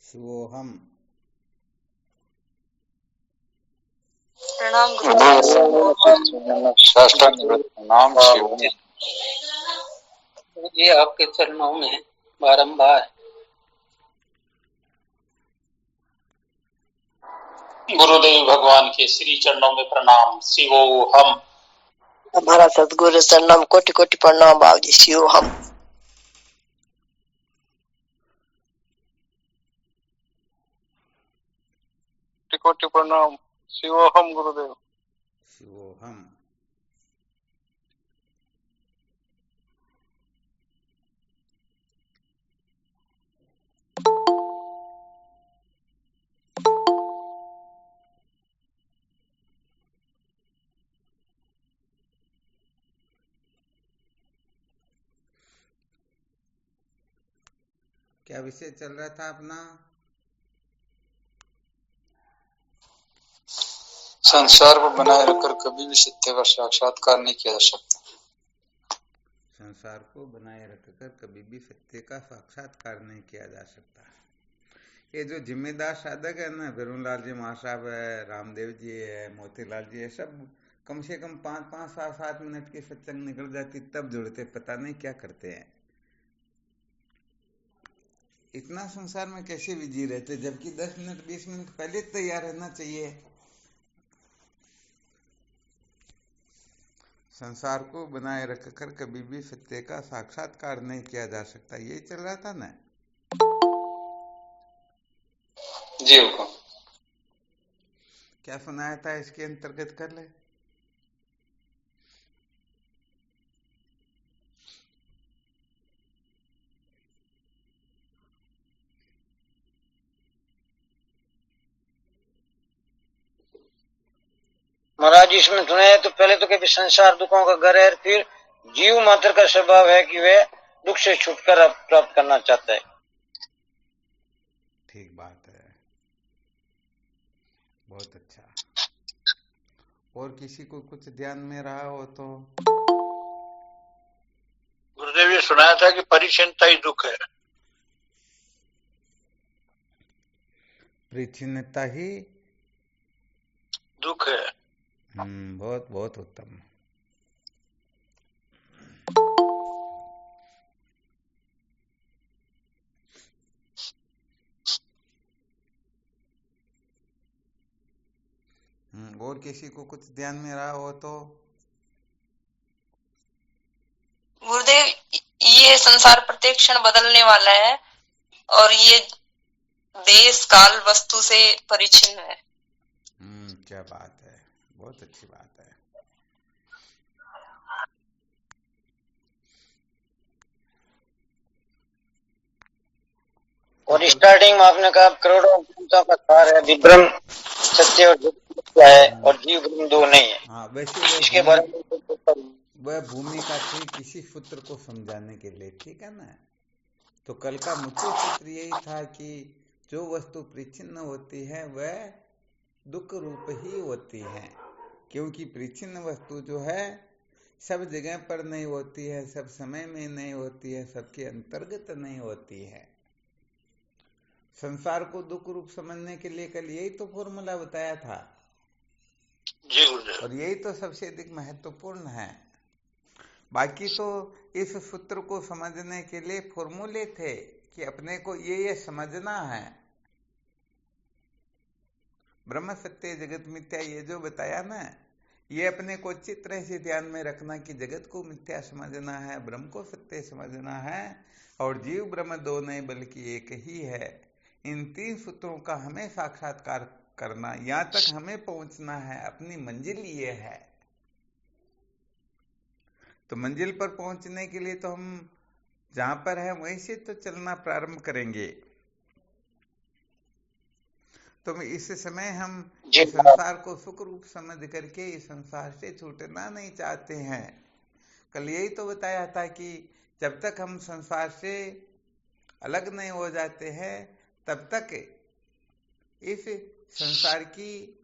शिवोहम। प्रणाम गुरु साष्टांग प्रणाम शिव जी। आपके चरणों में बारंबार गुरुदेव भगवान के श्री चरणों में प्रणाम। शिवो हम। हमारा सदगुरु चरणों में कोटि कोटि प्रणाम बाबूजी। शिव हम। कोटि कोटि प्रणाम। शिवो हम गुरुदेव। शिवोहम। क्या विषय चल रहा था अपना? संसार को बनाए रखकर कभी भी सत्य का साक्षात्कार नहीं किया जा सकता। संसार को बनाए रखकर कभी भी सत्य का साक्षात्कार नहीं किया जा सकता। ये जो जिम्मेदार साधक है ना, भीरूलाल जी महासाहब है, रामदेव जी है, मोतीलाल जी है, सब कम से कम 5-5, 7-7 मिनट की सत्संग निकल जाती तब जुड़ते, पता नहीं क्या करते हैं। इतना संसार में कैसे बिजी रहते, जबकि 10 मिनट 20 मिनट पहले तैयार रहना चाहिए। संसार को बनाए रखकर कभी भी सत्य का साक्षात्कार नहीं किया जा सकता, यही चल रहा था ना जी हुकुम। क्या सुनाया था, इसके अंतर्गत कर ले। महाराज इसमें सुने तो पहले तो कभी संसार दुखों का घर है, फिर जीव मात्र का स्वभाव है कि वे दुख से छुटकारा प्राप्त करना चाहता है। ठीक बात है, बहुत अच्छा। और किसी को कुछ ध्यान में रहा हो तो? गुरुदेव ये सुनाया था कि परिचिनता ही दुख है। परिचिनता ही दुख है। बहुत बहुत उत्तम। और किसी को कुछ ध्यान में रहा हो तो? गुरुदेव, ये संसार प्रत्येक क्षण बदलने वाला है और ये देश काल वस्तु से परिचिन्न है। क्या बात है, बहुत अच्छी बात है। और स्टार्टिंग में आपने कहा करोड़ों भूतों का सार है, विभ्रम सत्य और झूठ है और जीव ब्रह्म दो नहीं है। हाँ, वैसे इसके बारे में वह भूमिका थी किसी सूत्र को समझाने के लिए, ठीक है ना। तो कल का मुख्य सूत्र यही था कि जो वस्तु परिच्छिन्न होती है वह दुख रूप ही होती है, क्योंकि परिच्छिन्न वस्तु जो है सब जगह पर नहीं होती है, सब समय में नहीं होती है, सबके अंतर्गत नहीं होती है। संसार को दुख रूप समझने के लिए कल यही तो फॉर्मूला बताया था जी गुरुदेव। और यही तो सबसे अधिक महत्वपूर्ण है। बाकी तो इस सूत्र को समझने के लिए फॉर्मूले थे कि अपने को ये समझना है। ब्रह्म सत्य जगत मिथ्या ये जो बताया ना, ये अपने को अच्छी तरह से ध्यान में रखना कि जगत को मिथ्या समझना है, ब्रह्म को सत्य समझना है और जीव ब्रह्म दो नहीं बल्कि एक ही है। इन 3 सूत्रों का हमें साक्षात्कार करना, यहाँ तक हमें पहुंचना है, अपनी मंजिल ये है। तो मंजिल पर पहुंचने के लिए तो हम जहां पर है वहीं से तो चलना प्रारंभ करेंगे। तो इस समय हम इस संसार को सुख रूप समझ करके इस संसार से छूटना नहीं चाहते हैं। कल यही तो बताया था कि जब तक हम संसार से अलग नहीं हो जाते हैं तब तक इस संसार की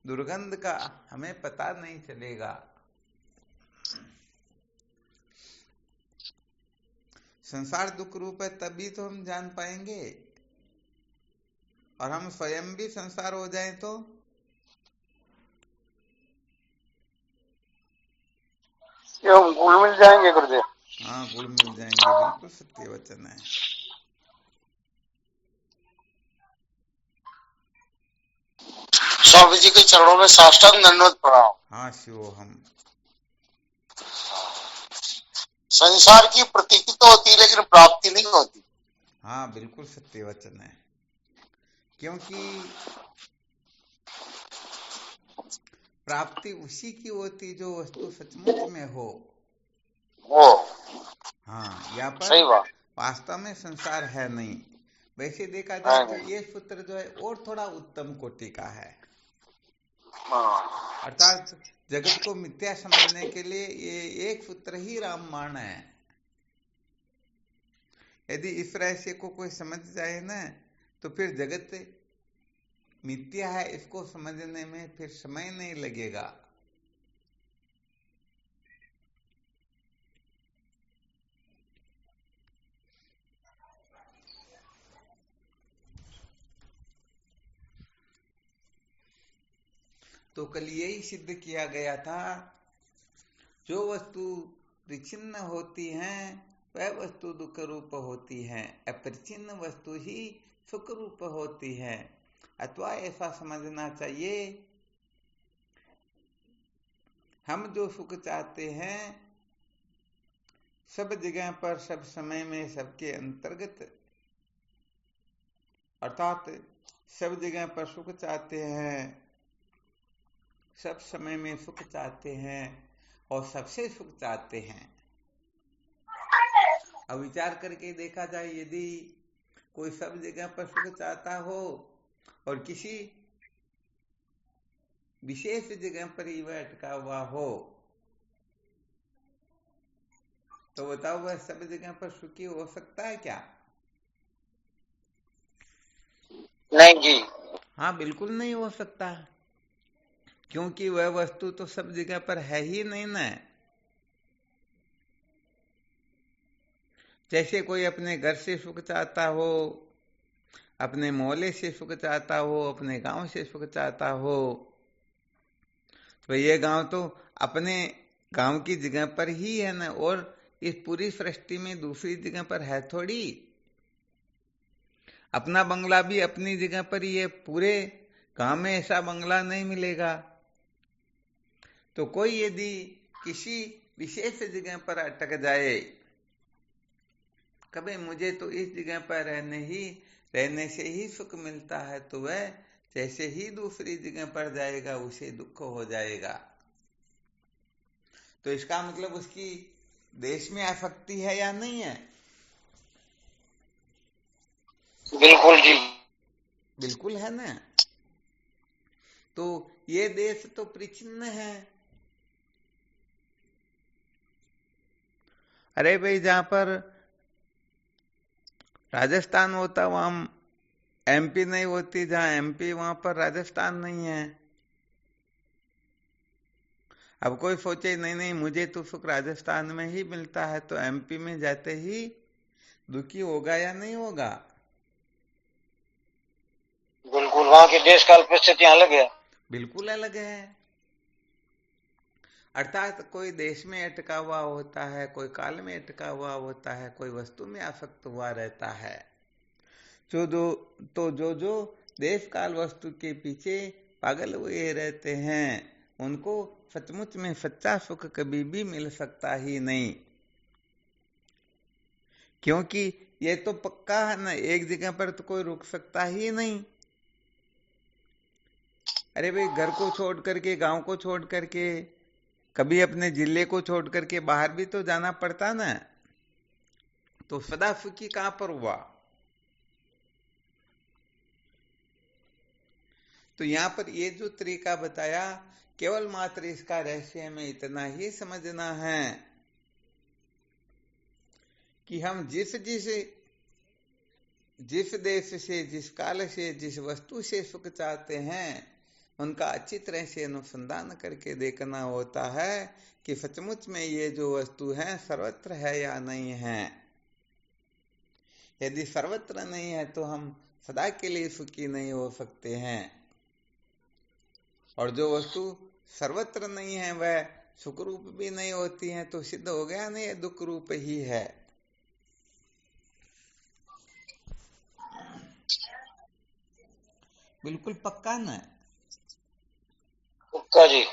दुर्गंध का हमें पता नहीं चलेगा। संसार दुख रूप है तभी तो हम जान पाएंगे। और हम स्वयं भी संसार हो जाएं तो हम घुल मिल जाएंगे गुरुदेव। हाँ, गुण मिल जाएंगे, बिल्कुल सत्य वचन है। स्वामी जी के चरणों में साष्टांग दंडवत प्रणाम। हाँ शिव, हम संसार की प्रतीति तो होती है लेकिन प्राप्ति नहीं होती। हाँ, बिल्कुल सत्य वचन है, क्योंकि प्राप्ति उसी की होती जो वस्तु सचमुच में हो। हाँ, यहाँ पर सही बात। वास्तव में संसार है नहीं। वैसे देखा जाए तो ये सूत्र जो है और थोड़ा उत्तम कोटि का है। अर्थात जगत को मिथ्या समझने के लिए ये एक सूत्र ही रामबाण है। यदि इस रहस्य को कोई समझ जाए ना, तो फिर जगत मिथ्या है इसको समझने में फिर समय नहीं लगेगा। तो कल यही सिद्ध किया गया था, जो वस्तु विच्छिन्न होती हैं वह वस्तु दुख रूप होती है, अपरिचिन्न वस्तु ही सुख रूप होती है। अथवा ऐसा समझना चाहिए, हम जो सुख चाहते हैं सब जगह पर सब समय में सबके अंतर्गत, अर्थात सब जगह पर सुख चाहते हैं, सब समय में सुख चाहते हैं और सबसे सुख चाहते हैं। अब विचार करके देखा जाए, यदि कोई सब जगह पर सुख चाहता हो और किसी विशेष जगह पर ही वह अटका हुआ हो, तो बताओ वह सब जगह पर सुखी हो सकता है क्या? नहीं जी। हाँ, बिल्कुल नहीं हो सकता, क्योंकि वह वस्तु तो सब जगह पर है ही नहीं ना। जैसे कोई अपने घर से सुख चाहता हो, अपने मोहल्ले से सुख चाहता हो, अपने गांव से सुख चाहता हो, तो ये गांव तो अपने गांव की जगह पर ही है ना, और इस पूरी सृष्टि में दूसरी जगह पर है थोड़ी। अपना बंगला भी अपनी जगह पर ही है, पूरे गांव में ऐसा बंगला नहीं मिलेगा। तो कोई यदि किसी विशेष जगह पर अटक जाए, कभी मुझे तो इस जगह पर रहने से ही सुख मिलता है, तो वह जैसे ही दूसरी जगह पर जाएगा उसे दुख हो जाएगा। तो इसका मतलब उसकी देश में आसक्ति है या नहीं है? बिल्कुल जी, बिल्कुल है ना। तो ये देश तो परिचिन्न है। अरे भाई, जहां पर राजस्थान होता वहां एमपी नहीं होती, जहां एमपी वहां पर राजस्थान नहीं है। अब कोई सोचे नहीं नहीं मुझे तो सुख राजस्थान में ही मिलता है, तो एमपी में जाते ही दुखी होगा या नहीं होगा? बिल्कुल, वहां की देश काल परिस्थितियां अलग है। बिल्कुल अलग है। अर्थात कोई देश में अटका हुआ होता है, कोई काल में अटका हुआ होता है, कोई वस्तु में आसक्त हुआ रहता है। जो देश काल वस्तु के पीछे पागल हुए रहते हैं, उनको सचमुच में सच्चा सुख कभी भी मिल सकता ही नहीं। क्योंकि ये तो पक्का है ना, एक जगह पर तो कोई रुक सकता ही नहीं। अरे भाई, घर को छोड़ करके, गांव को छोड़ करके, कभी अपने जिले को छोड़ करके बाहर भी तो जाना पड़ता ना। तो सदा सुखी कहां पर हुआ? तो यहाँ पर ये जो तरीका बताया, केवल मात्र इसका रहस्य में इतना ही समझना है कि हम जिस देश से, जिस काल से, जिस वस्तु से सुख चाहते हैं, उनका अच्छी तरह से अनुसंधान करके देखना होता है कि सचमुच में ये जो वस्तु है सर्वत्र है या नहीं है। यदि सर्वत्र नहीं है तो हम सदा के लिए सुखी नहीं हो सकते हैं। और जो वस्तु सर्वत्र नहीं है वह सुख रूप भी नहीं होती है, तो सिद्ध हो गया नहीं, ये दुख रूप ही है। बिल्कुल पक्का ना? पक्का जी।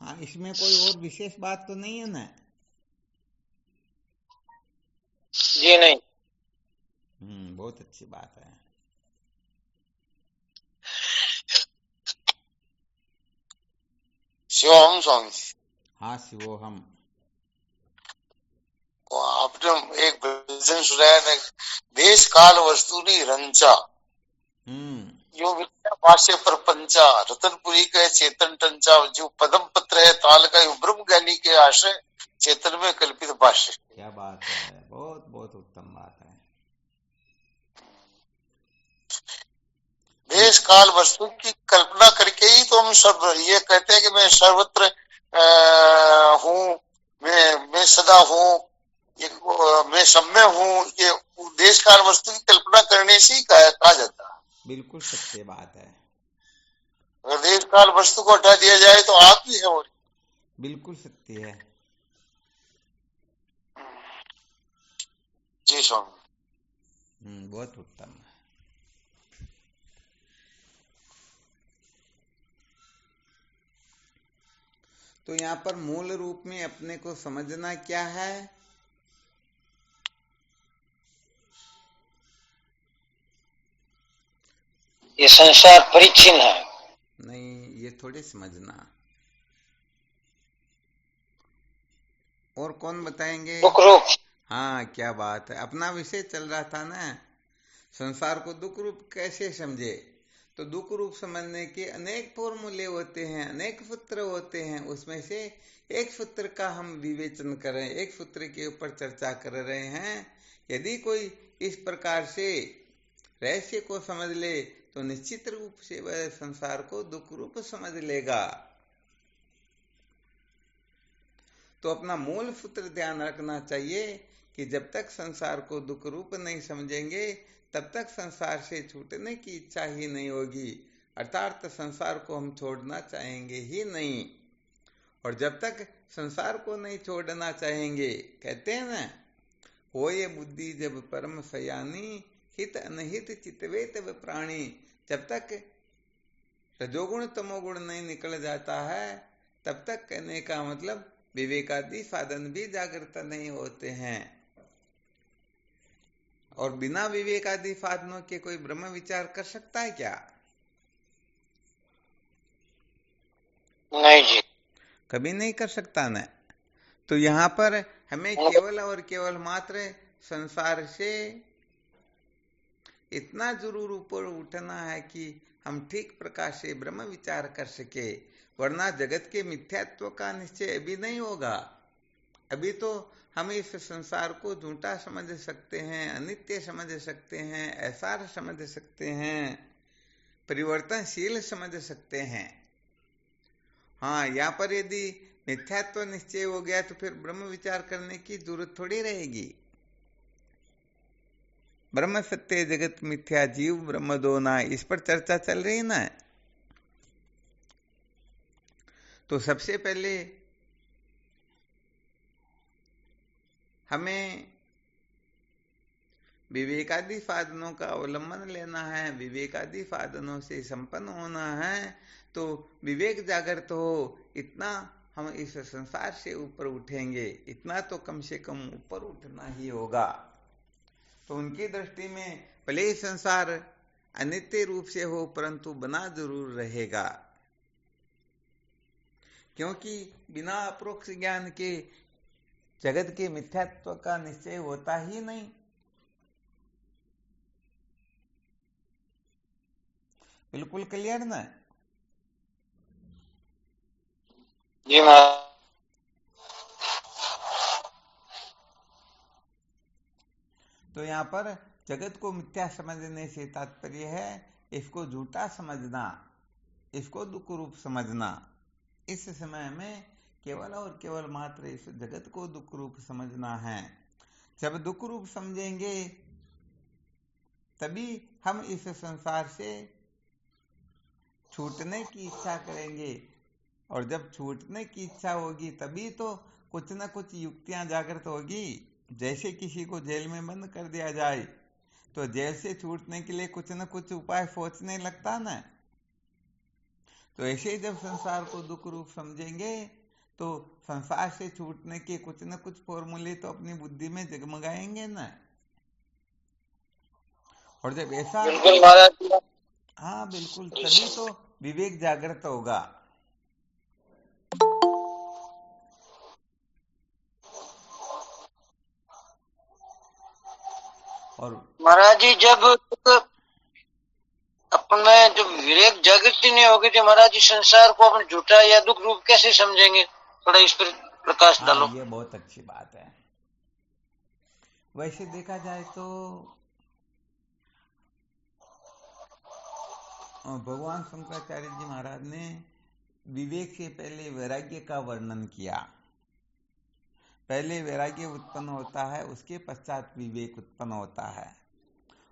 हाँ, इसमें कोई और विशेष बात तो नहीं है ना? जी नहीं। बहुत अच्छी बात है। शिवोहम स्वामी। हाँ, शिवोहम। आपने एक भजन सुनाया ना, देश काल वस्तु नहीं रंचा, यो विद्या भाष्य पर पंचा, रतनपुरी के चेतन टंचा, जो पदम पत्र है ताल का, यो ब्रह्म ज्ञानी के आश्रय, चेतन में कल्पित भाष्य। क्या बात है, बहुत बहुत उत्तम बात है। देश काल वस्तु की कल्पना करके ही तो हम सब ये कहते हैं कि मैं सर्वत्र हूँ, मैं सदा हूँ, मैं सब में हूँ। ये देश काल वस्तु की कल्पना करने से ही कहा जाता है। बिल्कुल सत्य बात है। अगर देश काल वस्तु को हटा दिया जाए तो आप ही है वो। बिल्कुल सत्य है जी स्वामी। बहुत उत्तम। तो यहाँ पर मूल रूप में अपने को समझना क्या है? ये संसार परिच्छिन्न है। नहीं, ये थोड़े समझना। और कौन बताएंगे? दुख रूप। हाँ, क्या बात है। अपना विषय चल रहा था ना, संसार को दुख रूप कैसे समझे। तो दुख रूप समझने के अनेक फॉर्मूले होते हैं, अनेक सूत्र होते हैं। उसमें से एक सूत्र का हम विवेचन कर रहे हैं, एक सूत्र के ऊपर चर्चा कर रहे हैं। यदि कोई इस प्रकार से रहस्य को समझ ले तो निश्चित रूप से वह संसार को दुख रूप समझ लेगा। तो अपना मूल सूत्र ध्यान रखना चाहिए कि जब तक संसार को दुख रूप नहीं समझेंगे तब तक संसार से छूटने की इच्छा ही नहीं होगी, अर्थात संसार को हम छोड़ना चाहेंगे ही नहीं। और जब तक संसार को नहीं छोड़ना चाहेंगे, कहते हैं ना, हो ये बुद्धि जब परम सयानी, हित अनहित चितवेत व प्राणी। जब तक रजोगुण तमोगुण नहीं निकल जाता है तब तक कहने का मतलब विवेकादि साधन भी जागृत नहीं होते हैं। और बिना विवेकादि साधनों के कोई ब्रह्म विचार कर सकता है क्या? नहीं जी, कभी नहीं कर सकता ना। तो यहाँ पर हमें केवल और केवल मात्र संसार से इतना जरूर ऊपर उठना है कि हम ठीक प्रकार से ब्रह्म विचार कर सके, वरना जगत के मिथ्यात्व का निश्चय अभी नहीं होगा। अभी तो हम इस संसार को झूठा समझ सकते हैं, अनित्य समझ सकते हैं, असार समझ सकते हैं, परिवर्तनशील समझ सकते हैं। हाँ, यहाँ पर यदि मिथ्यात्व निश्चय हो गया तो फिर ब्रह्म विचार करने की जरूरत थोड़ी रहेगी। ब्रह्म सत्य जगत मिथ्या जीव ब्रह्म दो ना, इस पर चर्चा चल रही है ना। तो सबसे पहले हमें विवेकादि साधनों का अवलंबन लेना है, विवेकादि साधनों से संपन्न होना है। तो विवेक जागृत हो, इतना हम इस संसार से ऊपर उठेंगे, इतना तो कम से कम ऊपर उठना ही होगा। तो उनकी दृष्टि में भले ही संसार अनित्य रूप से हो परंतु बना जरूर रहेगा, क्योंकि बिना अप्रोक्ष ज्ञान के जगत के मिथ्यात्व का निश्चय होता ही नहीं। बिल्कुल क्लियर ना? जी महाराज। तो यहाँ पर जगत को मिथ्या समझने से तात्पर्य है इसको झूठा समझना, इसको दुख रूप समझना। इस समय में केवल और केवल मात्र इस जगत को दुख रूप समझना है। जब दुख रूप समझेंगे तभी हम इस संसार से छूटने की इच्छा करेंगे, और जब छूटने की इच्छा होगी तभी तो कुछ न कुछ युक्तियां जागृत होगी। जैसे किसी को जेल में बंद कर दिया जाए तो जेल से छूटने के लिए कुछ न कुछ उपाय सोचने लगता ना। तो ऐसे ही जब संसार को दुख रूप समझेंगे तो संसार से छूटने के कुछ न कुछ फॉर्मूले तो अपनी बुद्धि में जगमगाएंगे ना। और जब ऐसा, बिल्कुल महाराज, हाँ बिल्कुल, तभी तो विवेक जागृत होगा। और महाराज जी जब अपने जो विवेक जागृति नहीं होगी तो महाराज जी संसार को अपन झूठा या दुख रूप कैसे समझेंगे? थोड़ा इस पर प्रकाश डालो। ये बहुत अच्छी बात है। वैसे देखा जाए तो भगवान शंकराचार्य जी महाराज ने विवेक से पहले वैराग्य का वर्णन किया। पहले वैराग्य उत्पन्न होता है, उसके पश्चात विवेक उत्पन्न होता है।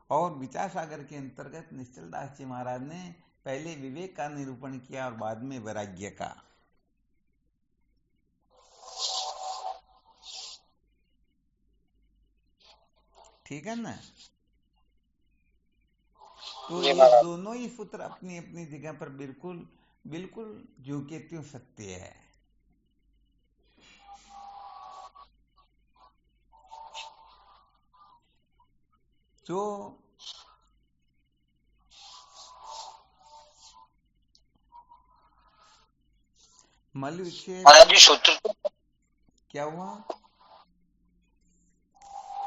और विचार सागर के अंतर्गत निश्चल दास जी महाराज ने पहले विवेक का निरूपण किया और बाद में वैराग्य का। ठीक है ना? तो ये दोनों ही सूत्र अपनी अपनी जगह पर बिल्कुल बिल्कुल जो के त्यों सत्य है। जो मल विक्षेप क्या हुआ?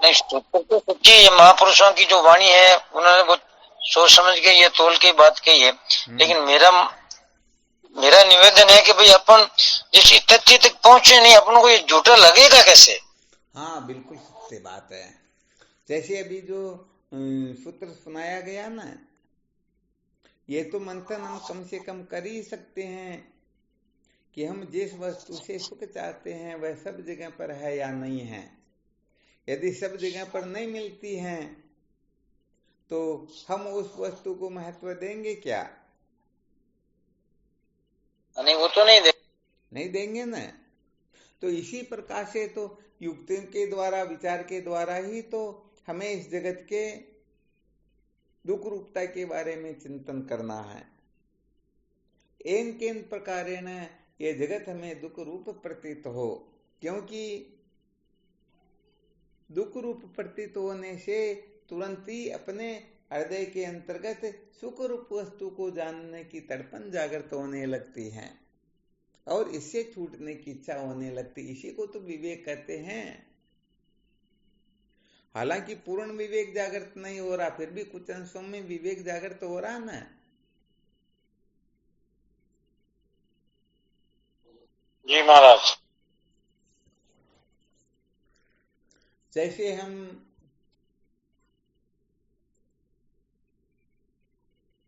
नहीं, सूत्र तो सच्ची, ये महापुरुषों की जो वाणी है उन्होंने बहुत सोच समझ के ये तोल के बात कही है। लेकिन मेरा निवेदन है कि भाई अपन जिस तथ्य तक पहुंचे नहीं, अपन को ये झूठा लगेगा कैसे? हाँ बिल्कुल सत्य बात है। जैसे अभी जो सूत्र सुनाया गया ना, ये तो मंथन हम कम से कम कर ही सकते हैं कि हम जिस वस्तु से सुख चाहते हैं वह सब जगह पर है या नहीं है। यदि सब जगह पर नहीं मिलती हैं तो हम उस वस्तु को महत्व देंगे क्या? नहीं, वो तो नहीं देंगे ना। तो इसी प्रकार से तो युक्तियों के द्वारा, विचार के द्वारा ही तो हमें इस जगत के दुख रूपता के बारे में चिंतन करना है। एन केन प्रकारेण ये जगत हमें दुख रूप प्रतीत हो, क्योंकि दुख रूप प्रतीत होने से तुरंत ही अपने हृदय के अंतर्गत सुख रूप वस्तु को जानने की तड़पन जागृत होने लगती है और इससे छूटने की इच्छा होने लगती। इसी को तो विवेक कहते हैं। हालांकि पूर्ण विवेक जागृत नहीं हो रहा, फिर भी कुछ अंशों में विवेक जागृत हो रहा ना। जी महाराज। जैसे हम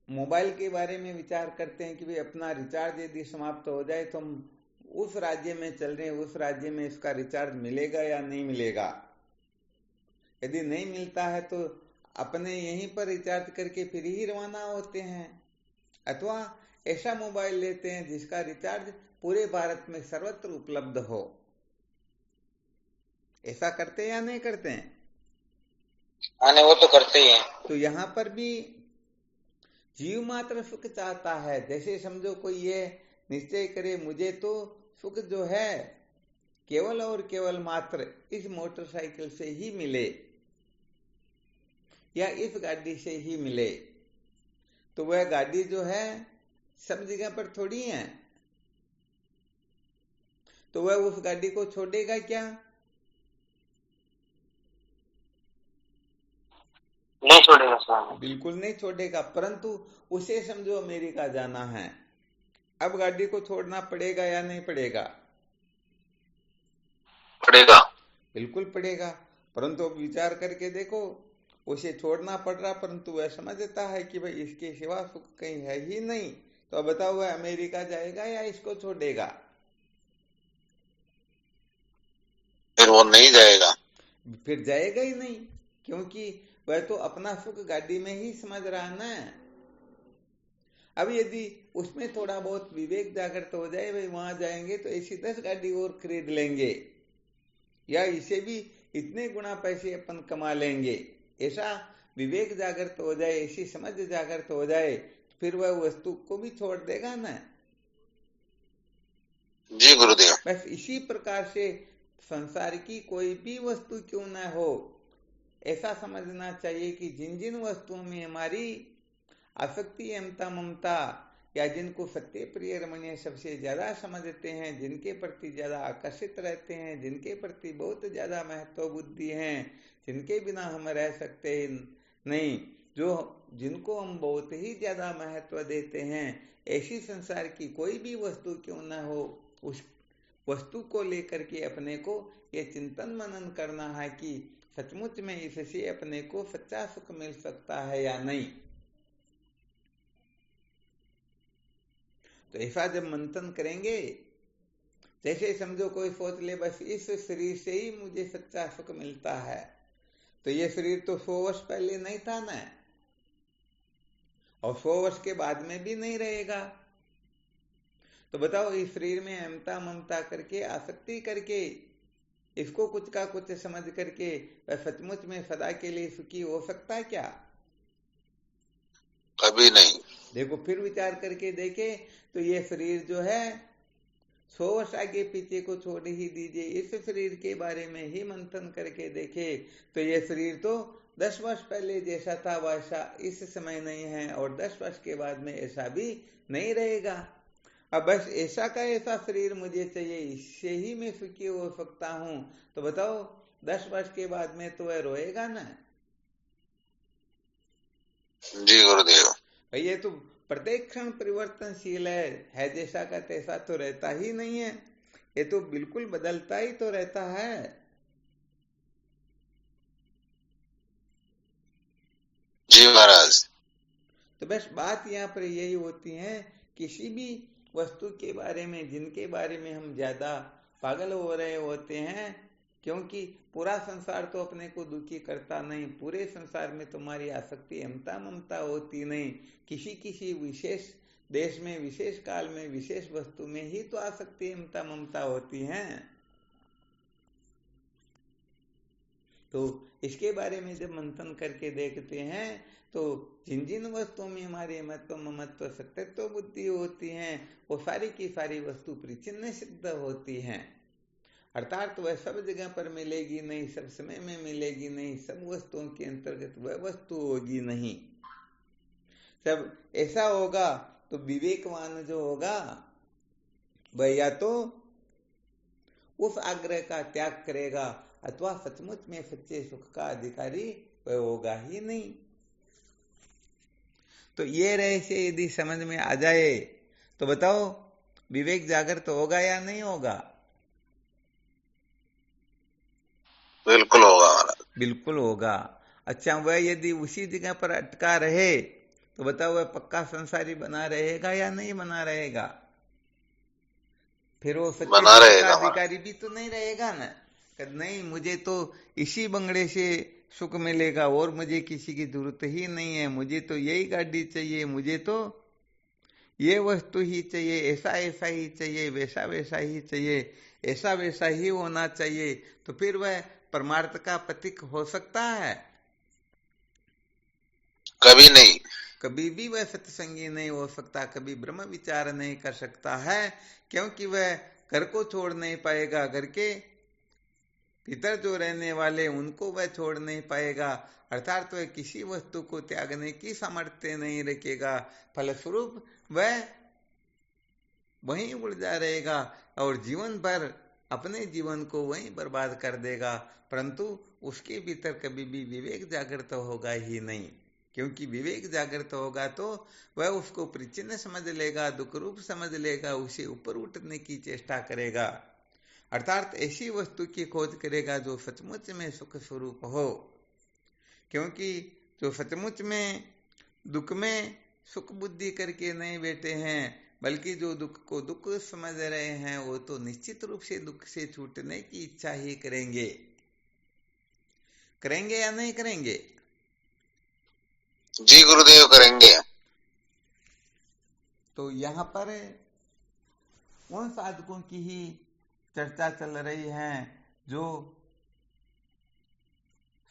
मोबाइल के बारे में विचार करते हैं कि भाई अपना रिचार्ज यदि समाप्त हो जाए तो हम उस राज्य में चल रहे हैं, उस राज्य में इसका रिचार्ज मिलेगा या नहीं मिलेगा। यदि नहीं मिलता है तो अपने यहीं पर रिचार्ज करके फिर ही रवाना होते हैं, अथवा ऐसा मोबाइल लेते हैं जिसका रिचार्ज पूरे भारत में सर्वत्र उपलब्ध हो। ऐसा करते हैं या नहीं करते हैं? नहीं, वो तो करते ही हैं। तो यहाँ पर भी जीव मात्र सुख चाहता है। जैसे समझो कोई ये निश्चय करे मुझे तो सुख जो है केवल और केवल मात्र इस मोटरसाइकिल से ही मिले या इस गाड़ी से ही मिले, तो वह गाड़ी जो है सब जगह पर थोड़ी है, तो वह उस गाड़ी को छोड़ेगा क्या? नहीं छोड़ेगा स्वामी, बिल्कुल नहीं छोड़ेगा। परंतु उसे समझो अमेरिका जाना है, अब गाड़ी को छोड़ना पड़ेगा या नहीं पड़ेगा? पड़ेगा, बिल्कुल पड़ेगा। परंतु अब विचार करके देखो, उसे छोड़ना पड़ रहा, परंतु वह समझता है कि भाई इसके सिवा सुख कहीं है ही नहीं। तो अब बताओ, वह अमेरिका जाएगा या इसको छोड़ेगा? फिर वो नहीं जाएगा, फिर जाएगा ही नहीं, क्योंकि वह तो अपना सुख गाड़ी में ही समझ रहा ना। अब यदि उसमें थोड़ा बहुत विवेक जागृत हो जाए, भाई वहां जाएंगे तो ऐसी 10 गाड़ी और खरीद लेंगे, या इसे भी इतने गुना पैसे अपन कमा लेंगे, ऐसा विवेक जागृत हो जाए, ऐसी समझ जागृत हो जाए, फिर वह वस्तु को भी छोड़ देगा ना। जी गुरुदेव। बस इसी प्रकार से संसार की कोई भी वस्तु क्यों ना हो, ऐसा समझना चाहिए कि जिन जिन वस्तुओं में हमारी आसक्ति, अहमता, ममता, या जिनको सत्य, प्रिय, रमणीय सबसे ज्यादा समझते हैं, जिनके प्रति ज्यादा आकर्षित रहते हैं, जिनके प्रति बहुत ज्यादा महत्व बुद्धि है, जिनके बिना हम रह सकते नहीं, जिनको हम बहुत ही ज्यादा महत्व देते हैं, ऐसी संसार की कोई भी वस्तु क्यों न हो, उस वस्तु को लेकर के अपने को ये चिंतन मनन करना है कि सचमुच में इससे अपने को सच्चा सुख मिल सकता है या नहीं। तो ऐसा जब मंथन करेंगे, जैसे समझो कोई सोच ले बस इस शरीर से ही मुझे सच्चा सुख मिलता है, तो ये शरीर तो 100 वर्ष पहले नहीं था ना, और 100 वर्ष के बाद में भी नहीं रहेगा। तो बताओ, इस शरीर में अहमता, ममता करके, आसक्ति करके, इसको कुछ का कुछ समझ करके वह सचमुच में सदा के लिए सुखी हो सकता है क्या? कभी नहीं। देखो, फिर विचार करके देखे तो ये शरीर जो है 100 वर्ष आगे पीछे को छोड़ ही दीजिए, इस शरीर के बारे में ही मंथन करके देखे तो ये शरीर तो 10 वर्ष पहले जैसा था वैसा इस समय नहीं है, और 10 वर्ष के बाद में ऐसा भी नहीं रहेगा। अब बस ऐसा का ऐसा शरीर मुझे चाहिए, इससे ही मैं सुखी हो सकता हूं। तो बताओ, 10 वर्ष के बाद में तो वह रोएगा ना। जी गुरुदेव। ये तो प्रत्येक क्षण परिवर्तनशील है जैसा का तैसा तो रहता ही नहीं है, ये तो बिल्कुल बदलता ही तो रहता है। जी महाराज। तो बस बात यहाँ पर यही होती है, किसी भी वस्तु के बारे में, जिनके बारे में हम ज्यादा पागल हो रहे होते हैं, क्योंकि पूरा संसार तो अपने को दुखी करता नहीं, पूरे संसार में तुम्हारी आसक्ति, अहमता, ममता होती नहीं, किसी किसी विशेष देश में, विशेष काल में, विशेष वस्तु में ही तो आसक्ति, अहमता, ममता होती हैं। तो इसके बारे में जब मंथन करके देखते हैं तो जिन जिन वस्तुओं में हमारे महत्व, ममत्व, सत्यत्व बुद्धि होती हैं, वो सारी की सारी वस्तु परिचिन्न सिद्ध होती हैं। अर्थात वह सब जगह पर मिलेगी नहीं, सब समय में मिलेगी नहीं, सब वस्तुओं के अंतर्गत वह वस्तु होगी नहीं। सब ऐसा होगा तो विवेकवान जो होगा वह या तो उस आग्रह का त्याग करेगा, अथवा सचमुच में सच्चे सुख का अधिकारी वह होगा ही नहीं। तो ये रहस्य यदि समझ में आ जाए तो बताओ, विवेक जागृत होगा या नहीं होगा? बिल्कुल होगा महाराज, बिल्कुल होगा। अच्छा, वह यदि उसी जगह पर अटका रहे तो बताओ, वह पक्का संसारी बना रहेगा या नहीं बना रहेगा? फिर वो सच्चे सुख का अधिकारी भी तो नहीं रहेगा ना। नहीं, मुझे तो इसी बंगले से सुख मिलेगा और मुझे किसी की जरूरत ही नहीं है, मुझे तो यही गाड़ी चाहिए, मुझे तो ये वस्तु ही चाहिए, ऐसा ऐसा ही चाहिए, वैसा वैसा ही चाहिए, ऐसा वैसा ही होना चाहिए। तो फिर वह परमार्थ का प्रतीक हो सकता है? कभी नहीं। कभी भी वह सत्संगी नहीं हो सकता, कभी ब्रह्म विचार नहीं कर सकता है, क्योंकि वह घर को छोड़ नहीं पाएगा, घर के भीतर जो रहने वाले उनको वह छोड़ नहीं पाएगा, अर्थात वह किसी वस्तु को त्यागने की सामर्थ्य नहीं रखेगा। फलस्वरूप वह वहीं उलझा रहेगा और जीवन भर अपने जीवन को वहीं बर्बाद कर देगा, परंतु उसके भीतर कभी भी विवेक जागृत होगा ही नहीं। क्योंकि विवेक जागृत होगा तो वह उसको परिचिन्न समझ लेगा, दुख रूप समझ लेगा, उसे ऊपर उठने की चेष्टा करेगा। अर्थात ऐसी वस्तु की खोज करेगा जो सचमुच में सुख स्वरूप हो, क्योंकि जो सचमुच में दुख में सुख बुद्धि करके नहीं बैठे हैं, बल्कि जो दुख को दुख समझ रहे हैं, वो तो निश्चित रूप से दुख से छूटने की इच्छा ही करेंगे। करेंगे या नहीं करेंगे? जी गुरुदेव, करेंगे। तो यहाँ पर उन साधकों की ही चर्चा चल रही है जो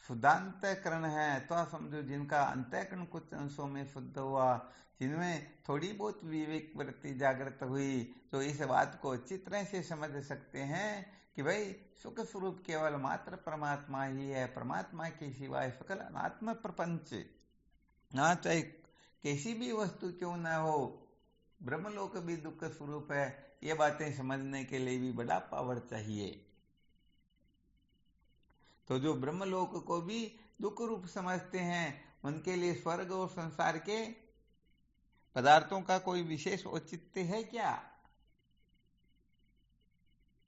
शुद्धांतकरण है, तो समझो जिनका अंतःकरण कुछ अंशों में शुद्ध हुआ, जिनमें थोड़ी बहुत विवेक वृत्ति जागृत हुई, तो इस बात को अच्छी तरह से समझ सकते हैं कि भाई सुख स्वरूप केवल मात्र परमात्मा ही है। परमात्मा के सिवाय सकल अनात्म प्रपंच, ना चाहे कैसी भी वस्तु क्यों न हो, ब्रह्मलोक भी दुख स्वरूप है। ये बातें समझने के लिए भी बड़ा पावर चाहिए। तो जो ब्रह्मलोक को भी दुख रूप समझते हैं, उनके लिए स्वर्ग और संसार के पदार्थों का कोई विशेष औचित्य है क्या?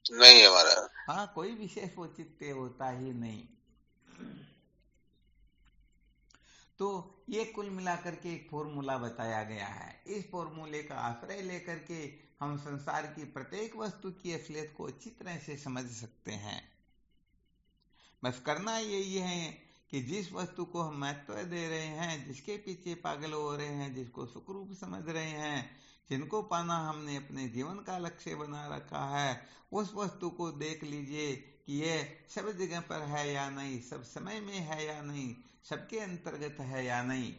नहीं है महाराज। हाँ, कोई विशेष औचित्य होता ही नहीं। तो ये कुल मिलाकर के एक फॉर्मूला बताया गया है। इस फॉर्मूले का आश्रय लेकर के हम संसार की प्रत्येक वस्तु की असलियत को अच्छी तरह से समझ सकते हैं। बस करना यही है कि जिस वस्तु को हम महत्व दे रहे हैं, जिसके पीछे पागल हो रहे हैं, जिसको सुख रूप समझ रहे हैं, जिनको पाना हमने अपने जीवन का लक्ष्य बना रखा है, उस वस्तु को देख लीजिए कि ये सब जगह पर है या नहीं, सब समय में है या नहीं, सबके अंतर्गत है या नहीं,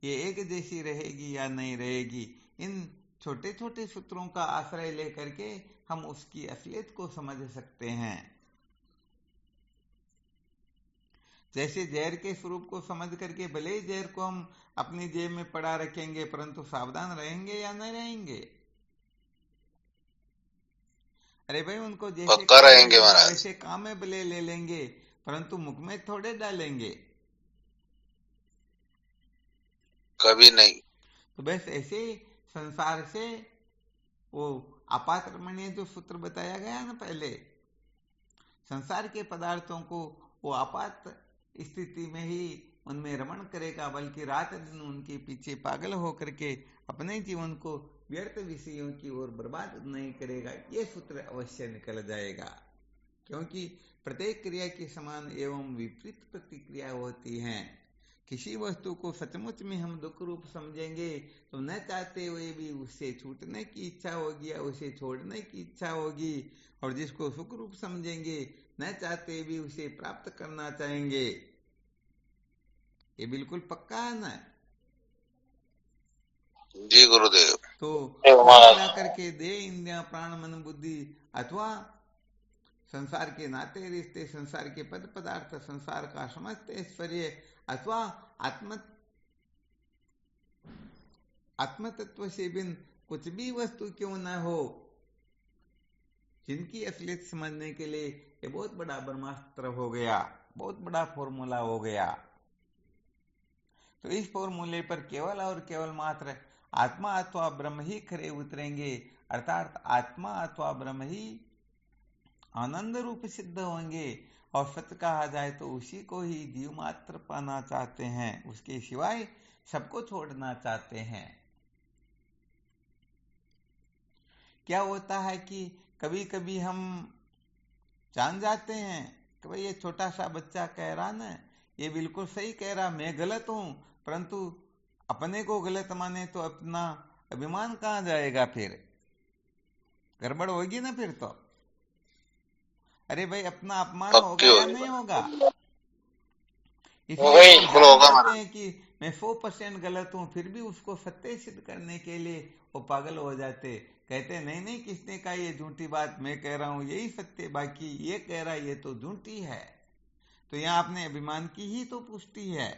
ये एक जैसी रहेगी या नहीं रहेगी। इन छोटे छोटे सूत्रों का आश्रय लेकर के हम उसकी असलियत को समझ सकते हैं। जैसे जहर के स्वरूप को समझ करके भले ही जहर को हम अपनी जेब में पड़ा रखेंगे, परंतु सावधान रहेंगे या नहीं रहेंगे? अरे भाई, उनको जैसे रहेंगे महाराज, वैसे काम में भले ले लेंगे, परंतु मुख में थोड़े डालेंगे, कभी नहीं। तो बस ऐसे संसार से वो आपातरमणीय जो सूत्र बताया गया ना पहले, संसार के पदार्थों को वो आपात स्थिति में ही उनमें रमण करेगा, बल्कि रात दिन उनके पीछे पागल होकर के अपने जीवन को व्यर्थ विषयों की ओर बर्बाद नहीं करेगा। ये सूत्र अवश्य निकल जाएगा, क्योंकि प्रत्येक क्रिया की समान एवं विपरीत प्रतिक्रिया होती है। किसी वस्तु को सचमुच में हम दुख रूप समझेंगे तो न चाहते हुए भी उससे छूटने की इच्छा होगी या उसे छोड़ने की इच्छा होगी, और जिसको सुख रूप समझेंगे न चाहते भी उसे प्राप्त करना चाहेंगे। ये बिल्कुल पक्का है ना? जी गुरुदेव। तो मिला करके दे इंद्रियां प्राण मन बुद्धि अथवा संसार के नाते रिश्ते, संसार के पद पदार्थ, संसार का समस्त ऐश्वर्य अथवा आत्म तत्व से बिन कुछ भी वस्तु क्यों न हो, जिनकी असलियत समझने के लिए ये बहुत बड़ा ब्रह्मास्त्र हो गया, बहुत बड़ा फॉर्मूला हो गया। तो इस फॉर्मूले पर केवल और केवल मात्र आत्मा अथवा ब्रह्म ही खरे उतरेंगे, अर्थात आत्मा अथवा ब्रह्म ही आनंद रूप सिद्ध होंगे। और सत्य कहा जाए तो उसी को ही जीव मात्र पाना चाहते हैं, उसके सिवाय सबको छोड़ना चाहते हैं। क्या होता है कि कभी कभी हम जान जाते हैं कि भाई ये छोटा सा बच्चा कह रहा ना, ये बिल्कुल सही कह रहा, मैं गलत हूं, परंतु अपने को गलत माने तो अपना अभिमान कहाँ जाएगा? फिर गड़बड़ होगी ना फिर तो। अरे भाई, अपना अपमान होगा या नहीं होगा? इसलिए जानते हैं कि मैं 100% गलत हूं, फिर भी उसको सत्य सिद्ध करने के लिए वो पागल हो जाते, कहते नहीं नहीं, किसने कहा ये झूठी बात, मैं कह रहा हूं यही सत्य, बाकी ये कह रहा ये तो झूठी है। तो यहाँ अपने अभिमान की ही तो पुष्टि है।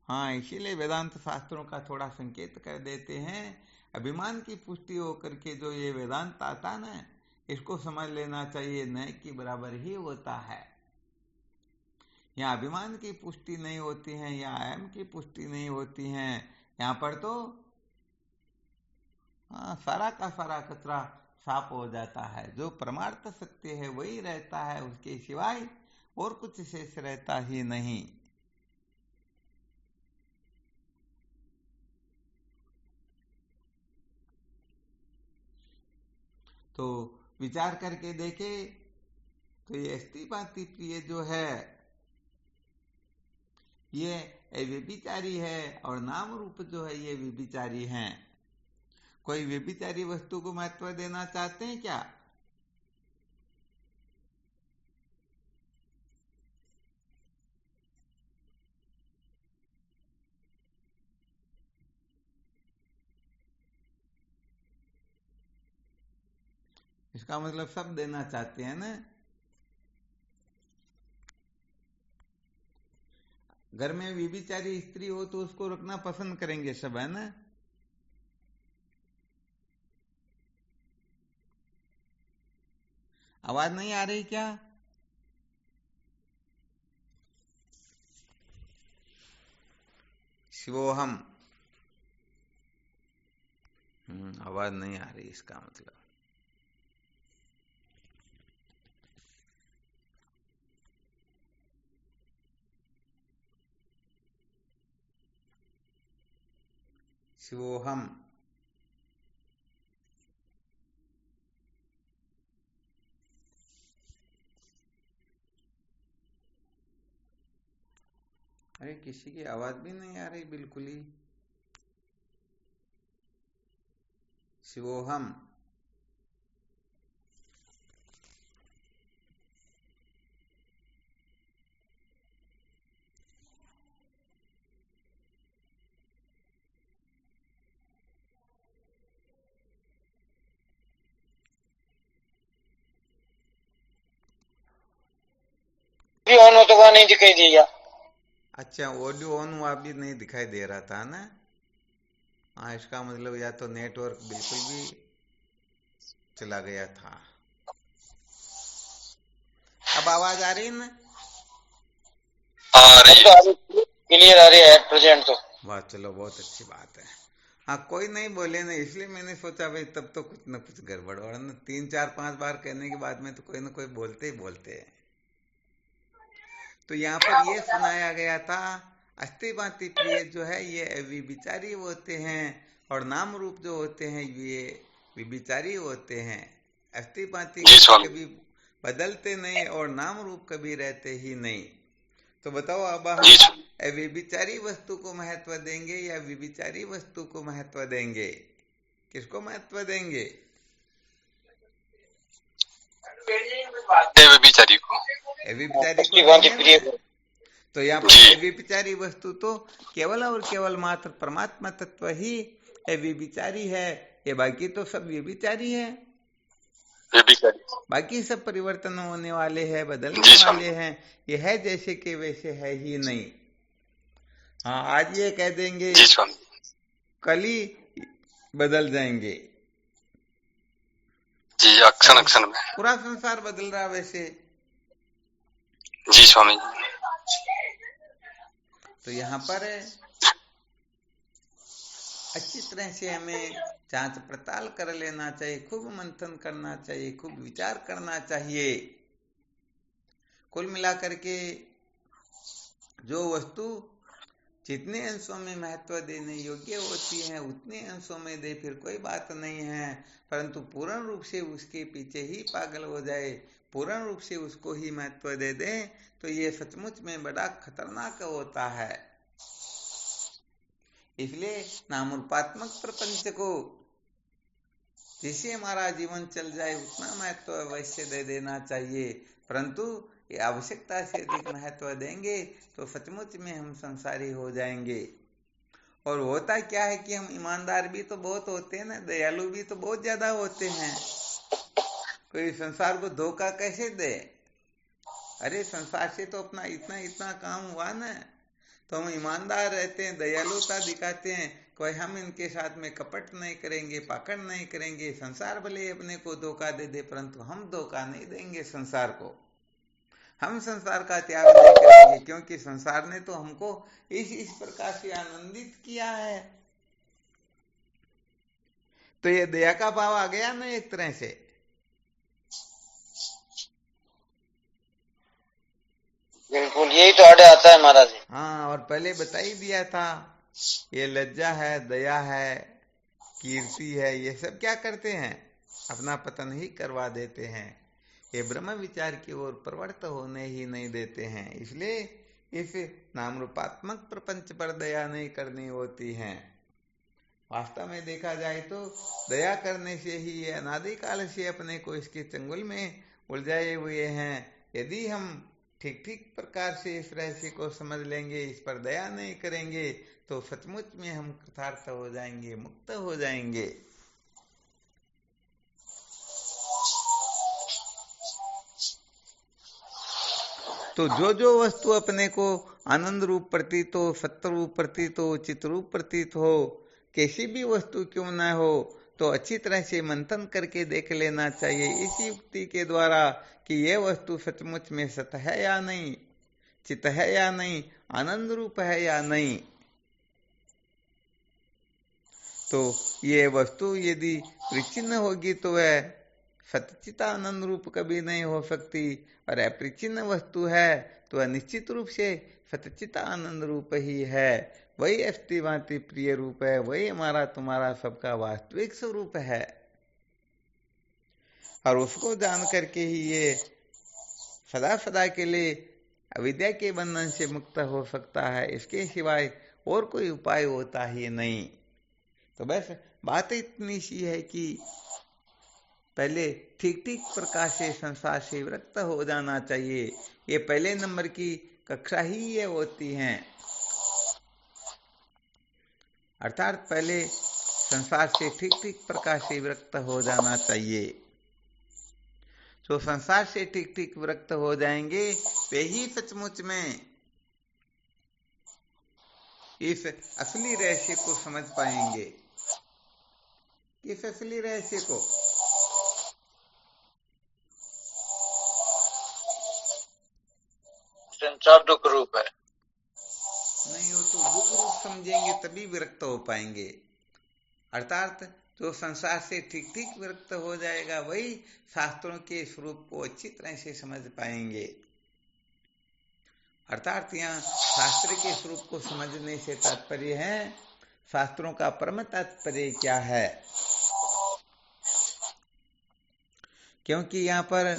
हाँ, इसीलिए वेदांत शास्त्रों का थोड़ा संकेत कर देते हैं। अभिमान की पुष्टि होकर के जो ये वेदांत आता ना, इसको समझ लेना चाहिए न्याय की बराबर ही होता है। यहाँ अभिमान की पुष्टि नहीं होती है, यहाँ अहम की पुष्टि नहीं होती है। यहाँ पर तो सारा का सारा कचरा छाप हो जाता है। जो परमार्थ सत्य है वही रहता है, उसके सिवाय और कुछ शेष रहता ही नहीं। तो विचार करके देखे तो ये अस्ति भांति प्रिय जो है ये व्यभिचारी है, और नाम रूप जो है ये व्यभिचारी हैं। कोई व्यभिचारी वस्तु को महत्व देना चाहते हैं क्या? इसका मतलब सब देना चाहते हैं ना। घर में व्यभिचारी स्त्री हो तो उसको रखना पसंद करेंगे सब, है ना। आवाज नहीं आ रही क्या? शिवोहम। आवाज नहीं आ रही, इसका मतलब शिवोहम। अरे किसी की आवाज भी नहीं आ रही बिल्कुल ही। शिवोहम। ऑन हो तो वहां नहीं दिखाई दिया। अच्छा, ऑडियो ऑन हुआ भी नहीं दिखाई दे रहा था ना। हाँ, इसका मतलब या तो नेटवर्क बिल्कुल भी चला गया था। अब आवाज आ रही है ना? आ रही है, क्लियर आ रही है प्रेजेंट तो। वाह, चलो बहुत अच्छी बात है। हाँ, कोई नहीं बोले ना, इसलिए मैंने सोचा भाई तब तो कुछ न कुछ गड़बड़ हो रहा ना। 3 4 5 बार कहने के बाद में तो कोई ना कोई बोलते ही बोलते हैं। तो यहाँ पर ये सुनाया गया था, अस्ति भांति प्रिय जो है ये व्यभिचारी होते हैं, और नाम रूप जो होते हैं ये व्यभिचारी होते हैं। अस्ति भांति कभी बदलते नहीं, और नाम रूप कभी रहते ही नहीं। तो बताओ, अब हम व्यभिचारी वस्तु को महत्व देंगे या व्यभिचारी वस्तु को महत्व देंगे? किसको महत्व देंगे? व्यभिचारी को। व्यभिचारी को देंगे। तो यहाँ पर व्यभिचारी वस्तु तो केवल और केवल मात्र परमात्मा तत्व ही व्यभिचारी है। ये बाकी तो सब व्यभिचारी है। बाकी सब परिवर्तन होने वाले हैं, बदलने वाले हैं। ये है जैसे कि वैसे है ही नहीं। हाँ, आज ये कह देंगे कल ही बदल जाएंगे। जी, अक्षण अक्षण में पूरा संसार बदल रहा वैसे। जी स्वामी। तो यहाँ पर अच्छी तरह से हमें जांच पड़ताल कर लेना चाहिए, खूब मंथन करना चाहिए, खूब विचार करना चाहिए। कुल मिलाकर के जो वस्तु जितने अंशों में महत्व देने योग्य होती है उतने अंशों में दे, फिर कोई बात नहीं है। परंतु पूर्ण रूप से उसके पीछे ही पागल हो जाए, पूर्ण रूप से उसको ही महत्व दे दे, तो ये सचमुच में बड़ा खतरनाक होता है। इसलिए नामरूपात्मक प्रपंच को जिससे हमारा जीवन चल जाए उतना महत्व अवश्य दे देना चाहिए। परंतु ये आवश्यकता से अधिक महत्व देंगे तो सचमुच में हम संसारी हो जाएंगे। और होता क्या है कि हम ईमानदार भी तो बहुत होते हैं ना, दयालु भी तो बहुत ज्यादा होते हैं। कोई संसार को धोखा कैसे दे? अरे संसार से तो अपना इतना इतना काम हुआ ना, तो हम ईमानदार रहते हैं, दयालुता दिखाते हैं, कोई हम इनके साथ में कपट नहीं करेंगे, पाखंड नहीं करेंगे। संसार भले अपने को धोखा दे दे, परंतु हम धोखा नहीं देंगे संसार को। हम संसार का त्याग नहीं करेंगे, क्योंकि संसार ने तो हमको इस प्रकार से आनंदित किया है। तो ये दया का भाव आ गया ना एक तरह से। बिल्कुल, यही तो आड़े आता है महाराज। हाँ, और पहले बता ही दिया था, ये लज्जा है, दया है, कीर्ति है, ये सब क्या करते हैं, अपना पतन ही करवा देते हैं। ये ब्रह्म विचार की ओर प्रवृत्त होने ही नहीं देते हैं। इसलिए इस नाम रूपात्मक प्रपंच पर दया नहीं करनी होती है। वास्तव में देखा जाए तो दया करने से ही ये अनादिकाल से अपने को इसके चंगुल में उलझाए हुए हैं। यदि हम ठीक ठीक प्रकार से इस रहस्य को समझ लेंगे, इस पर दया नहीं करेंगे, तो सचमुच में हम कृतार्थ हो जाएंगे, मुक्त हो जाएंगे। तो जो वस्तु अपने को आनंद रूप प्रतीत हो, सत्य रूप प्रतीत हो, चित्त रूप प्रतीत हो, कैसी भी वस्तु क्यों न हो, तो अच्छी तरह से मंथन करके देख लेना चाहिए इस युक्ति के द्वारा कि यह वस्तु सचमुच में सत्य है या नहीं, चित्त है या नहीं, आनंद रूप है या नहीं। तो ये वस्तु यदि परिचिन्न होगी तो वह सतचित आनंद रूप कभी नहीं हो सकती, और अपरिचिन्न वस्तु है तो वह निश्चित रूप से सतचित आनंद रूप ही है। वही अस्ति भांति प्रिय रूप है, वही हमारा तुम्हारा सबका वास्तविक स्वरूप है। और उसको जान करके ही ये सदा सदा के लिए अविद्या के बंधन से मुक्त हो सकता है। इसके सिवाय और कोई उपाय होता ही नहीं। तो बस बात इतनी सी है कि पहले ठीक ठीक प्रकार से संसार से विरक्त हो जाना चाहिए। ये पहले नंबर की कक्षा ही ये होती हैं। अर्थात पहले संसार से ठीक ठीक प्रकार से विरक्त हो जाना चाहिए। तो संसार से ठीक ठीक विरक्त हो जाएंगे, वे ही सचमुच में इस असली रहस्य को समझ पाएंगे। इस असली रहस्य को संसार दुख रूप है, नहीं हो तो दुख रूप समझेंगे, तभी विरक्त हो पाएंगे। अर्थात जो संसार से ठीक ठीक विरक्त हो जाएगा, वही शास्त्रों के स्वरूप को अच्छी तरह से समझ पाएंगे। अर्थात यहाँ शास्त्र के स्वरूप को समझने से तात्पर्य है शास्त्रों का परम तात्पर्य क्या है। क्योंकि यहाँ पर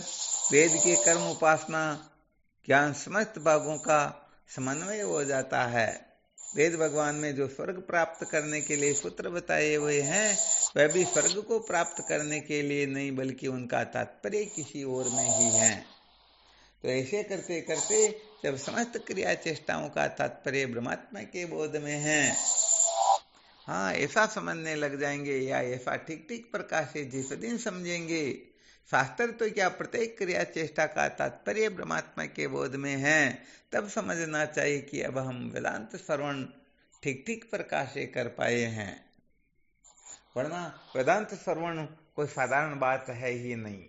वेद के कर्म, उपासना, ज्ञान समस्त भागों का समन्वय हो जाता है। वेद भगवान में जो स्वर्ग प्राप्त करने के लिए सूत्र बताए हुए हैं, वह भी स्वर्ग को प्राप्त करने के लिए नहीं, बल्कि उनका तात्पर्य किसी और में ही है। तो ऐसे करते करते जब समस्त क्रिया चेष्टाओं का तात्पर्य ब्रह्मात्मा के बोध में है, हाँ ऐसा समझने लग जाएंगे, या ऐसा ठीक ठीक प्रकार से जिस दिन समझेंगे, शास्त्र तो क्या प्रत्येक क्रिया चेष्टा का तात्पर्य ब्रह्मात्मा के बोध में है, तब समझना चाहिए कि अब हम वेदांत श्रवण ठीक ठीक प्रकार से कर पाए हैं। वरना वेदांत श्रवण कोई साधारण बात है ही नहीं।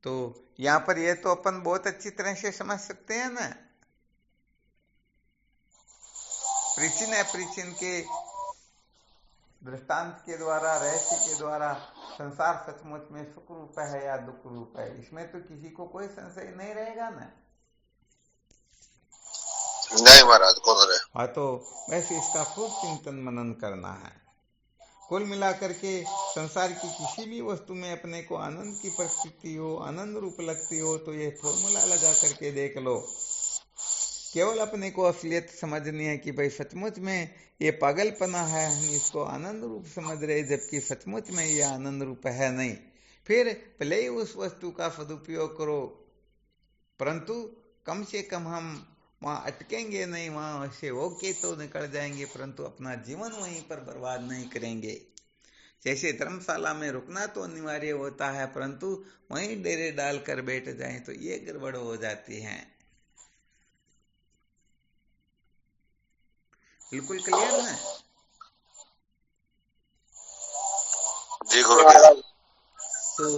तो यहाँ पर ये तो अपन बहुत अच्छी तरह से समझ सकते हैं ना, परिचिन अपरिचिन के दृष्टांत के द्वारा, रहस्य के द्वारा संसार सचमुच में सुख रूप है या दुख रूप है, इसमें तो किसी को कोई संशय नहीं रहेगा ना। नहीं महाराज, कौन रहे। हाँ, तो वैसे इसका खूब चिंतन मनन करना है। कुल मिलाकर के संसार की किसी भी वस्तु में अपने को आनंद की प्रतीति हो, आनंद रूप लगती हो, तो ये फॉर्मूला लगा करके देख लो। केवल अपने को असलियत समझनी है कि भाई सचमुच में ये पागलपना है, हम इसको आनंद रूप समझ रहे, जबकि सचमुच में ये आनंद रूप है नहीं। फिर भले ही उस वस्तु का सदुपयोग करो, परंतु कम से कम हम वहाँ अटकेंगे नहीं, वहाँ से होके तो निकल जाएंगे, परंतु अपना जीवन वहीं पर बर्बाद नहीं करेंगे। जैसे धर्मशाला में रुकना तो अनिवार्य होता है, परंतु वहीं डेरे डाल कर बैठ जाएं तो ये गड़बड़ हो जाती है। बिल्कुल क्लियर ना? जी गुरुदेव। तो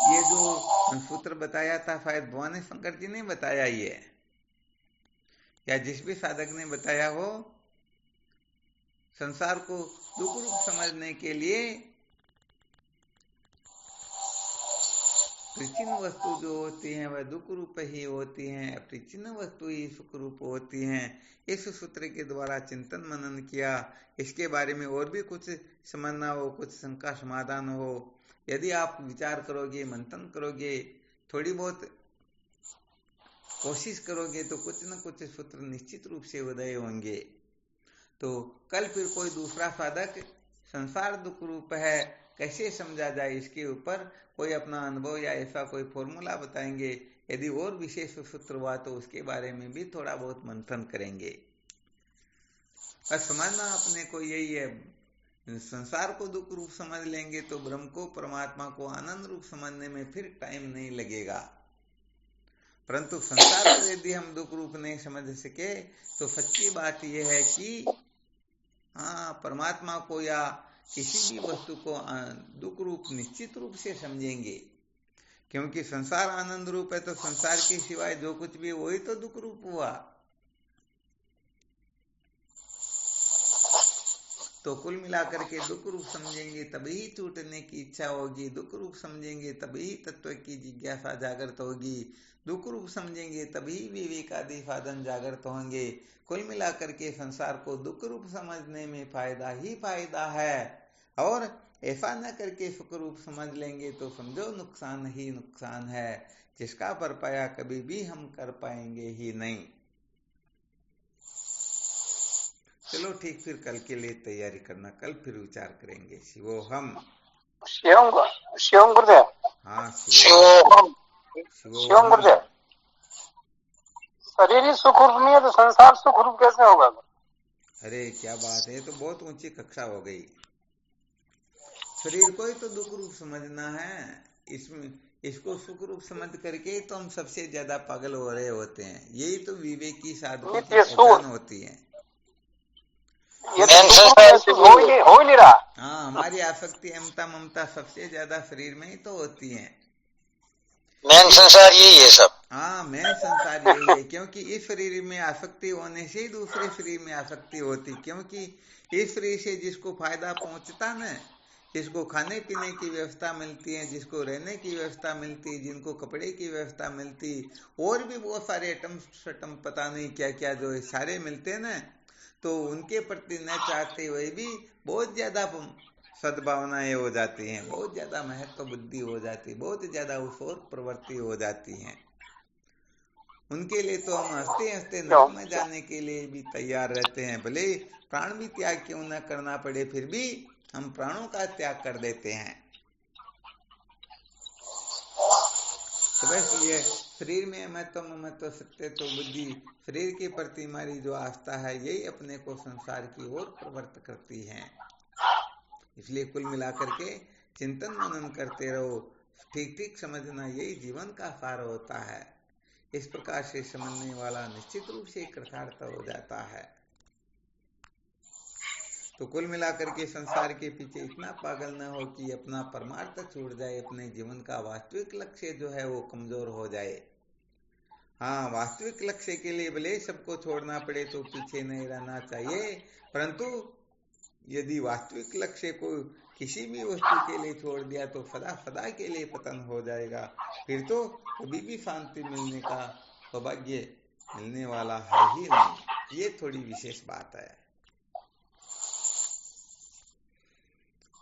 ये जो सूत्र बताया था शायद भवानी शंकर जी ने बताया, या जिस भी साधक ने बताया हो, संसार को दुख रूप समझने के लिए परिचिन्न वस्तु जो होती हैं वह दुख रूप ही होती हैं, अपरिचिन्न वस्तु ही सुख रूप होती हैं। इस सूत्र के द्वारा चिंतन मनन किया। इसके बारे में और भी कुछ समझना हो, कुछ शंका समाधान हो, यदि आप विचार करोगे, मंथन करोगे, थोड़ी बहुत कोशिश करोगे तो कुछ न कुछ सूत्र निश्चित रूप से उदय होंगे। तो कल फिर कोई दूसरा साधक संसार दुख रूप है, कैसे समझा जाए, इसके ऊपर कोई अपना अनुभव या ऐसा कोई फॉर्मूला बताएंगे। यदि और विशेष सूत्र हुआ तो उसके बारे में भी थोड़ा बहुत मंथन करेंगे। और समझना अपने को यही है, संसार को दुख रूप समझ लेंगे तो ब्रह्म को, परमात्मा को आनंद रूप समझने में फिर टाइम नहीं लगेगा। परंतु संसार को यदि हम दुख रूप नहीं समझ सके तो सच्ची बात यह है कि परमात्मा को या किसी भी वस्तु को दुख रूप निश्चित रूप से समझेंगे, क्योंकि संसार आनंद रूप है तो संसार के सिवाय जो कुछ भी वही तो दुख रूप हुआ। तो कुल मिलाकर के दुख रूप समझेंगे तभी छूटने की इच्छा होगी, दुख रूप समझेंगे तभी तत्व की जिज्ञासा जागृत होगी, दुख रूप समझेंगे तभी विवेक आदि साधन जागृत होंगे। कुल मिलाकर के संसार को दुख रूप समझने में फायदा ही फायदा है, और ऐसा न करके सुख रूप समझ लेंगे तो समझो नुकसान ही नुकसान है, जिसका भरपाया कभी भी हम कर पाएंगे ही नहीं। चलो ठीक, फिर कल के लिए तैयारी करना, कल फिर विचार करेंगे। शिवोहम। शिवम गुरुदेव। हाँ, शिवोहम गुरुदेव। शरीर ही सुख रूप नहीं है तो संसार सुख रूप कैसे होगा? अरे क्या बात है, तो बहुत ऊंची कक्षा हो गई। शरीर को ही तो दुख रूप समझना है, इसमें इसको सुख रूप समझ करके तो हम सबसे ज्यादा पागल हो रहे होते हैं। यही तो विवेकी साधकों की पहचान होती है। हो ही नहीं रहा। हाँ, हमारी आसक्ति, अहमता, ममता सबसे ज्यादा शरीर में ही तो होती है। मेन संसार यही है सब। हाँ, मेन संसार यही है, क्योंकि इस शरीर में आसक्ति होने से ही दूसरे शरीर में आसक्ति होती, क्योंकि इस शरीर से जिसको फायदा पहुंचता न, जिसको खाने पीने की व्यवस्था मिलती है, जिसको रहने की व्यवस्था मिलती, जिनको कपड़े की व्यवस्था मिलती, और भी बहुत सारे आइटम पता नहीं क्या क्या जो सारे मिलते हैं न, तो उनके प्रति न चाहते हुए भी बहुत ज्यादा सद्भावनाएं हो जाती हैं, बहुत ज्यादा महत्व बुद्धि हो जाती, बहुत ज्यादा उस और प्रवृत्ति हो जाती हैं। उनके लिए तो हम हंसते हंसते नरक में जाने के लिए भी तैयार रहते हैं, भले प्राण भी त्याग क्यों न करना पड़े, फिर भी हम प्राणों का त्याग कर देते हैं। तो बस ये शरीर में महत्व सत्य तो बुद्धि, शरीर के प्रति हमारी जो आस्था है यही अपने को संसार की ओर प्रवृत्त करती है। इसलिए कुल मिलाकर के चिंतन मनन करते रहो, ठीक ठीक समझना यही जीवन का सार होता है। इस प्रकार से समझने वाला निश्चित रूप से कृतार्थ हो जाता है। तो कुल मिलाकर के संसार के पीछे इतना पागल न हो कि अपना परमार्थ छूट जाए, अपने जीवन का वास्तविक लक्ष्य जो है वो कमजोर हो जाए। हाँ, वास्तविक लक्ष्य के लिए भले सबको छोड़ना पड़े तो पीछे नहीं रहना चाहिए, परंतु यदि वास्तविक लक्ष्य को किसी भी वस्तु के लिए छोड़ दिया तो सदा सदा के लिए पतन हो जाएगा, फिर तो कभी भी शांति मिलने का सौभाग्य मिलने वाला है ही नहीं। ये थोड़ी विशेष बात है।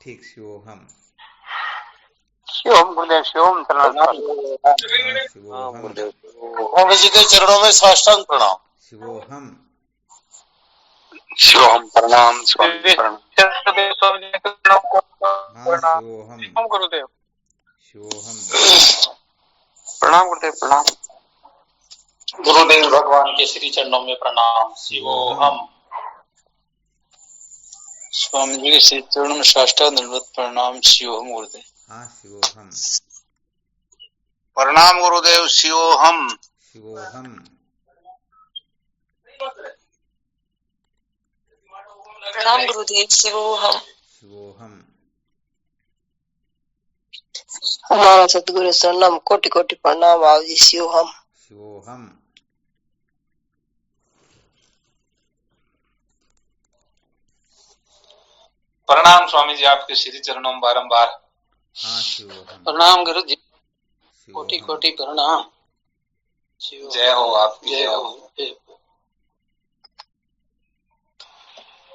ठीक, शिवोहम। शिवम गुरुदेव, शिवम शिवोहम। स्वामी जी के चरणों में साष्टांग प्रणाम। शिवोहम। शिवम प्रणाम। स्वामी प्रणाम। शिवोहम गुरुदेव। शिवोहम। प्रणाम गुरुदेव, प्रणाम गुरुदेव। भगवान के श्री चरणों में प्रणाम। शिवोहम। स्वामी जी के श्री चरणों में साष्टांग दंडवत प्रणाम। शिवोहम गुरुदेव। हाँ, शिवोहम। प्रणाम गुरुदेव। शिवोहम। शिवोहम। प्रणाम गुरुदेव। शिवोहम। शिवोहम। हमारा सतगुरु शरणम, कोटि कोटि प्रणाम। आओ जी। शिवोहम। शिवोहम। प्रणाम स्वामी जी, आपके श्री चरणों में बारंबार। हाँ शिवोहम। प्रणाम गुरु जी, शिवोहम। कोटि कोटि प्रणाम। जय हो आपकी, जय हो।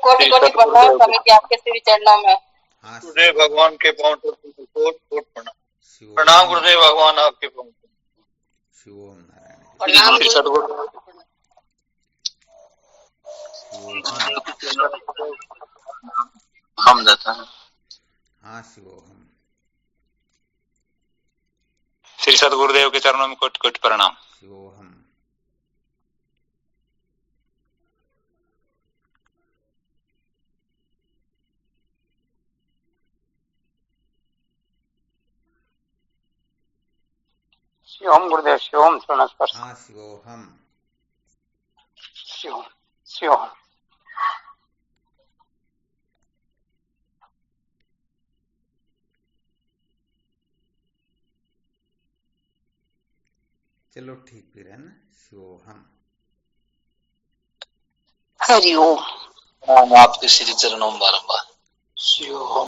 कोटि कोटि प्रणाम स्वामी जी, आपके श्री चरणों में। हाँ गुरुदेव भगवान के पांव कोट कोट प्रणाम। शिवोहम। प्रणाम गुरुदेव भगवान आपके पांव। शिवोम नारायण। प्रणाम श्री सद्गुरु। शिवोहम। हम देता है। हाँ शिवोहम। श्री सद्गुरुदेव के चरणों में कोटि कोटि प्रणाम। शिवोहम। शिवम गुरुदेव, शिवम चरण स्पर्श। हाँ शिवोहम। शिवम शिवम। चलो ठीक फिर है ना। शिवोहम। हरि ओम। आपके श्री चरणों में बारंबार। शिवम।